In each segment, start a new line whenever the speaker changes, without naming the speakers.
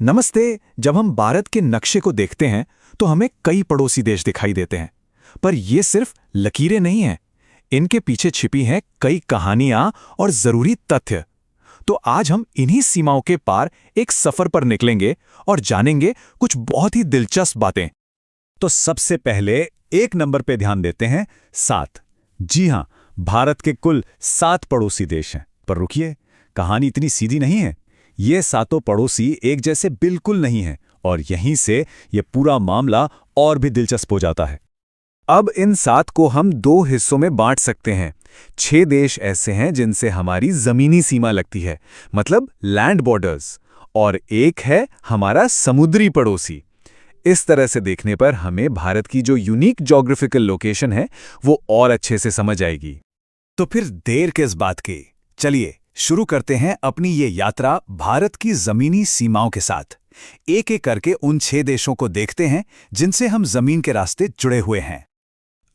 नमस्ते। जब हम भारत के नक्शे को देखते हैं तो हमें कई पड़ोसी देश दिखाई देते हैं, पर ये सिर्फ लकीरें नहीं हैं। इनके पीछे छिपी हैं कई कहानियां और जरूरी तथ्य। तो आज हम इन्हीं सीमाओं के पार एक सफर पर निकलेंगे और जानेंगे कुछ बहुत ही दिलचस्प बातें।
तो सबसे पहले एक नंबर पे ध्यान देते हैं 7। जी हां, भारत के कुल 7 पड़ोसी देश हैं। पर रुकिए, कहानी इतनी सीधी नहीं है। ये सातों पड़ोसी एक जैसे बिल्कुल नहीं हैं और यहीं से ये पूरा मामला और भी दिलचस्प हो जाता है।
अब इन 7 को हम 2 हिस्सों में बांट सकते हैं। 6 देश ऐसे हैं जिनसे हमारी जमीनी सीमा लगती है, मतलब लैंड बॉर्डर्स, और एक है हमारा समुद्री पड़ोसी। इस तरह से देखने पर हमें भारत की जो यूनिक ज्योग्राफिकल लोकेशन है वो और अच्छे से समझ आएगी।
तो फिर देर किस बात की, चलिए शुरू करते हैं अपनी ये यात्रा भारत की जमीनी सीमाओं के साथ। एक एक करके उन 6 देशों को देखते हैं जिनसे हम जमीन के रास्ते जुड़े हुए हैं।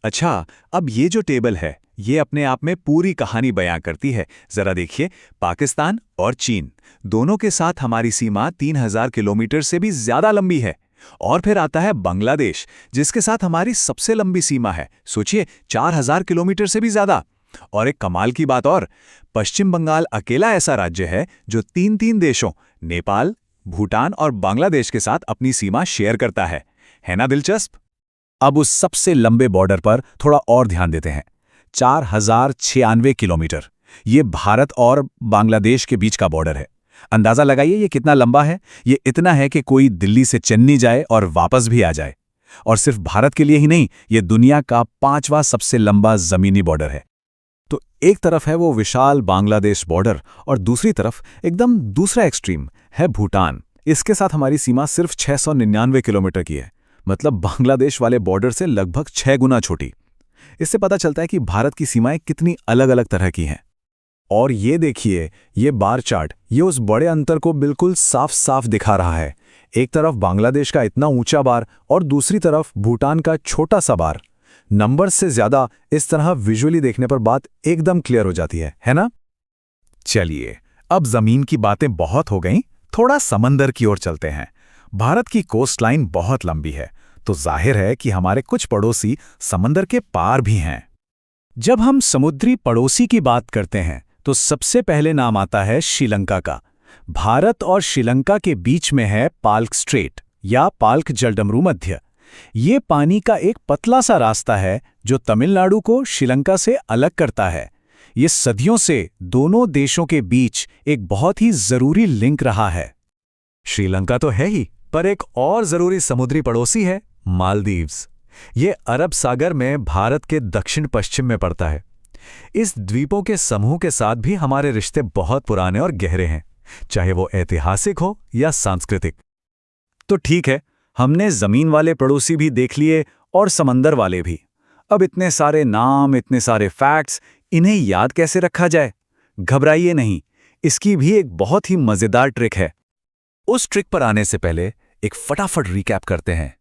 अच्छा, अब ये जो टेबल है ये अपने आप में पूरी कहानी बयां करती है। जरा देखिए, पाकिस्तान और चीन दोनों के साथ हमारी सीमा 3000 किलोमीटर से भी ज्यादा लंबी है। और फिर आता है बांग्लादेश, जिसके साथ हमारी सबसे लंबी सीमा है। सोचिए, 4000 किलोमीटर से भी ज्यादा। और एक कमाल की बात और, पश्चिम बंगाल अकेला ऐसा राज्य है जो 3 देशों नेपाल, भूटान और बांग्लादेश के साथ अपनी सीमा शेयर करता है ना दिलचस्प?
अब उस सबसे लंबे बॉर्डर पर थोड़ा और ध्यान देते हैं। 4096 किलोमीटर, ये भारत और बांग्लादेश के बीच का बॉर्डर है। अंदाजा लगाइए ये कितना लंबा है। ये इतना है कि कोई दिल्ली से चेन्नई जाए और वापस भी आ जाए। और सिर्फ भारत के लिए ही नहीं, ये दुनिया का 5वां सबसे लंबा जमीनी बॉर्डर है। तो एक तरफ है वो विशाल बांग्लादेश बॉर्डर और दूसरी तरफ एकदम दूसरा एक्सट्रीम है भूटान। इसके साथ हमारी सीमा सिर्फ 699 किलोमीटर की है, मतलब बांग्लादेश वाले बॉर्डर से लगभग 6 गुना छोटी। इससे पता चलता है कि भारत की सीमाएं कितनी अलग अलग तरह की हैं। और ये देखिए, ये बार चार्ट, ये उस बड़े अंतर को बिल्कुल साफ साफ दिखा रहा है। एक तरफ बांग्लादेश का इतना ऊंचा बार और दूसरी तरफ भूटान का छोटा सा बार। नंबर से ज्यादा इस तरह विजुअली देखने पर बात एकदम क्लियर हो जाती है ना? चलिए, अब जमीन की बातें बहुत हो गईं, थोड़ा समंदर की ओर चलते हैं। भारत की कोस्ट लाइन बहुत लंबी है, तो जाहिर है कि हमारे कुछ पड़ोसी समंदर के पार भी हैं। जब हम समुद्री पड़ोसी की बात करते हैं तो सबसे पहले नाम आता है श्रीलंका का। भारत और श्रीलंका के बीच में है पाल्क स्ट्रेट या पाल्क जलडमरू मध्य। ये पानी का एक पतला सा रास्ता है जो तमिलनाडु को श्रीलंका से अलग करता है। ये सदियों से दोनों देशों के बीच एक बहुत ही जरूरी लिंक रहा है। श्रीलंका तो है ही, पर एक और जरूरी समुद्री पड़ोसी है मालदीव्स। ये अरब सागर में भारत के दक्षिण पश्चिम में पड़ता है। इस द्वीपों के समूह के साथ भी हमारे रिश्ते बहुत पुराने और गहरे हैं, चाहे वो ऐतिहासिक हो या सांस्कृतिक। तो ठीक है, हमने जमीन वाले पड़ोसी भी देख लिए और समंदर वाले भी। अब इतने सारे नाम, इतने सारे फैक्ट्स, इन्हें याद कैसे रखा जाए? घबराइए नहीं, इसकी भी एक बहुत ही मजेदार ट्रिक है। उस ट्रिक पर आने से पहले एक फटाफट रिकैप करते हैं।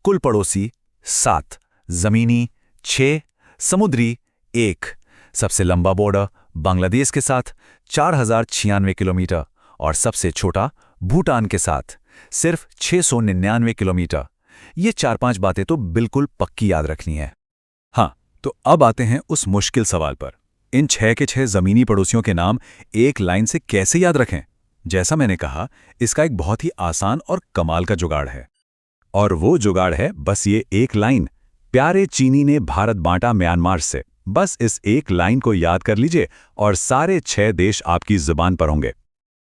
कुल पड़ोसी 7, जमीनी 6, समुद्री 1, सबसे लंबा बॉर्डर बांग्लादेश के साथ 4096 किलोमीटर और सबसे छोटा भूटान के साथ सिर्फ 699 किलोमीटर। ये 4-5 बातें तो बिल्कुल पक्की याद रखनी है। हाँ, तो अब आते हैं उस मुश्किल सवाल पर। इन 6 के 6 जमीनी पड़ोसियों के नाम एक लाइन से कैसे याद रखें? जैसा मैंने कहा, इसका एक बहुत ही आसान और कमाल का जुगाड़ है। और वो जुगाड़ है बस ये एक लाइन, प्यारे चीनी ने भारत बांटा म्यांमार से। बस इस एक लाइन को याद कर लीजिए और सारे 6 देश आपकी जुबान पर होंगे।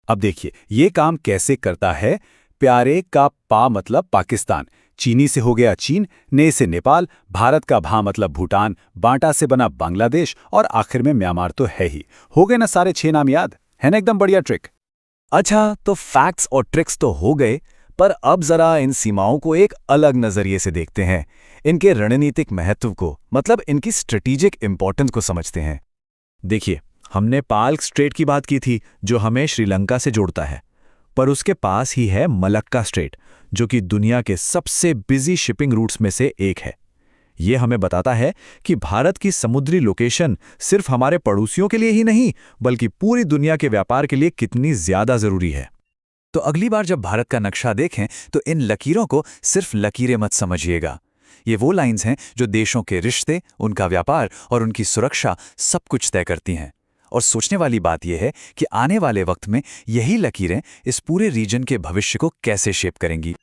अब देखिए ये काम कैसे करता है। प्यारे का पा मतलब पाकिस्तान, चीनी से हो गया चीन, ने से नेपाल, भारत का भा मतलब भूटान, बांटा से बना बांग्लादेश और आखिर में म्यांमार तो है ही। हो गए ना सारे 6 नाम याद? है ना एकदम बढ़िया ट्रिक? अच्छा, तो फैक्ट्स और ट्रिक्स तो हो गए, पर अब जरा इन सीमाओं को एक अलग नजरिए से देखते हैं। इनके रणनीतिक महत्व को, मतलब इनकी स्ट्रेटेजिक इंपॉर्टेंस को समझते हैं। देखिए, हमने पाल्क स्ट्रेट की बात की थी जो हमें श्रीलंका से जोड़ता है, पर उसके पास ही है मलक्का स्ट्रेट जो कि दुनिया के सबसे बिजी शिपिंग रूट्स में से एक है। ये हमें बताता है कि भारत की समुद्री लोकेशन सिर्फ हमारे पड़ोसियों के लिए ही नहीं बल्कि पूरी दुनिया के व्यापार के लिए कितनी ज्यादा जरूरी है।
तो अगली बार जब भारत का नक्शा देखें तो इन लकीरों को सिर्फ लकीरें मत समझिएगा। ये वो लाइंस हैं जो देशों के रिश्ते, उनका व्यापार और उनकी सुरक्षा सब कुछ तय करती हैं। और सोचने वाली बात यह है कि आने वाले वक्त में यही लकीरें इस पूरे रीजन के भविष्य को कैसे शेप करेंगी।